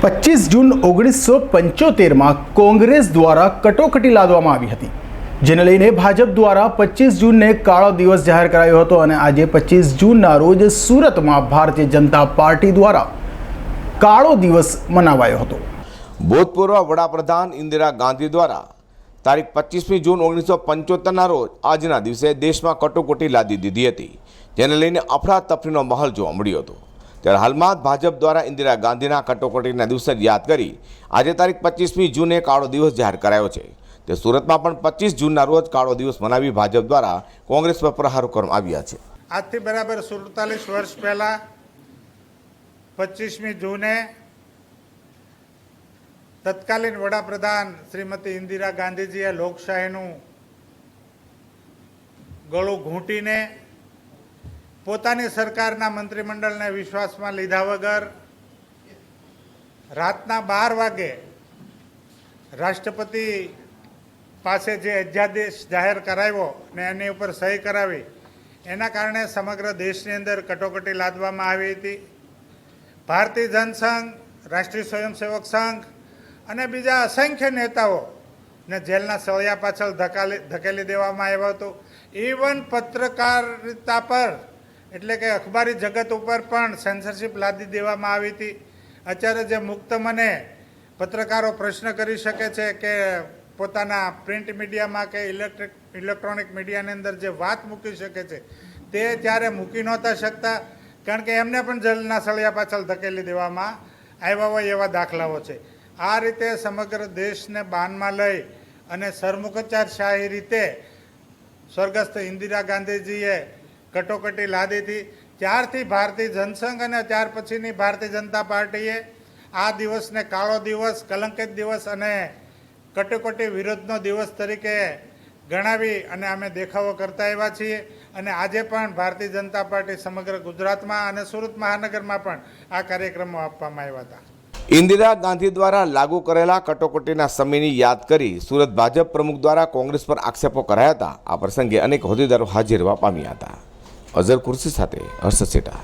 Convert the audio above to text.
25 જૂન 1975માં કોંગ્રેસ દ્વારા કટોકટી લાદવામાં આવી હતી, જેને લઈને ભાજપ દ્વારા 25 જૂનને કાળો દિવસ જાહેર કરાયો હતો અને આજે 25 જૂનના રોજ સુરતમાં ભારતીય જનતા પાર્ટી દ્વારા કાળો દિવસ મનાવાયો હતો। ભૂતપૂર્વ વડાપ્રધાન ઇન્દિરા ગાંધી દ્વારા તારીખ 25મી જૂન 1975ના રોજ આજના દિવસે દેશમાં કટોકટી લાદી દીધી હતી, જેને લઈને અફરાતફરીનો માહોલ જોવા મળ્યો હતો। ત્યારે હાલમાં ભાજપ દ્વારા ઇન્દિરા ગાંધીના કટોકટીના દિવસને યાદ કરી આજે તારીખ 25મી જૂને કાળો દિવસ જાહેર કરાયો છે। તે સુરતમાં પણ 25 જૂનના રોજ કાળો દિવસ મનાવી ભાજપ દ્વારા કોંગ્રેસ પર પ્રહારો કરવામાં આવ્યા છે। આજથી બરાબર 47 વર્ષ પહેલાં 25મી જૂને તત્કાલીન વડાપ્રધાન શ્રીમતી ઇન્દિરા ગાંધીજીએ લોકશાહીનું ગળું ઘૂંટીને પોતાની સરકારના મંત્રીમંડળને વિશ્વાસમાં લીધા વગર રાતના 12 વાગે રાષ્ટ્રપતિ પાસે જે અધ્યાદેશ જાહેર કરાવ્યો ને એની ઉપર સહી કરાવી, એના કારણે સમગ્ર દેશની અંદર કટોકટી લાદવામાં આવી હતી। ભારતીય જનસંઘ, રાષ્ટ્રીય સ્વયંસેવક સંઘ અને બીજા અસંખ્ય નેતાઓને જેલના સળિયા પાછળ ધકેલી દેવામાં આવ્યો હતો। ઇવન પત્રકારિતા પર એટલે કે અખબારી જગત ઉપર પણ સેન્સરશિપ લાદી દેવામાં આવી હતી। અત્યારે જે મુક્ત મને પત્રકારો પ્રશ્ન કરી શકે છે કે પોતાના પ્રિન્ટ મીડિયામાં કે ઇલેક્ટ્રોનિક મીડિયાની અંદર જે વાત મૂકી શકે છે તે ત્યારે મૂકી નહોતા શકતા, કારણ કે એમને પણ જેલના સળિયા પાછળ ધકેલી દેવામાં આવ્યા હોય એવા દાખલાઓ છે। આ રીતે સમગ્ર દેશને બાનમાં લઈ અને સરમુખત્યારશાહી રીતે સ્વર્ગસ્થ ઇન્દિરા ગાંધીજીએ કટોકટી લાદી હતી। ત્યારથી ભારતીય જનસંઘ અને ત્યાર પછીની ભારતીય જનતા પાર્ટીએ આ દિવસને કાળો દિવસ, કલંકિત દિવસ અને કટોકટી વિરોધનો દિવસ તરીકે ગણાવી અને અમે દેખાવો કરતા આવ્યા છીએ। અને આજે પણ ભારતીય જનતા પાર્ટી સમગ્ર ગુજરાતમાં અને સુરત મહાનગરમાં પણ આ કાર્યક્રમો આપવામાં આવ્યા હતા। ઇન્દિરા ગાંધી દ્વારા લાગુ કરેલા કટોકટીના સમયની યાદ કરી સુરત ભાજપ પ્રમુખ દ્વારા કોંગ્રેસ પર આક્ષેપો કરાયા હતા। આ પ્રસંગે અનેક હોદ્દેદારો હાજર રહેવા પામ્યા હતા। અઝર કુર્સી સાથે હર્ષદ સેઠા।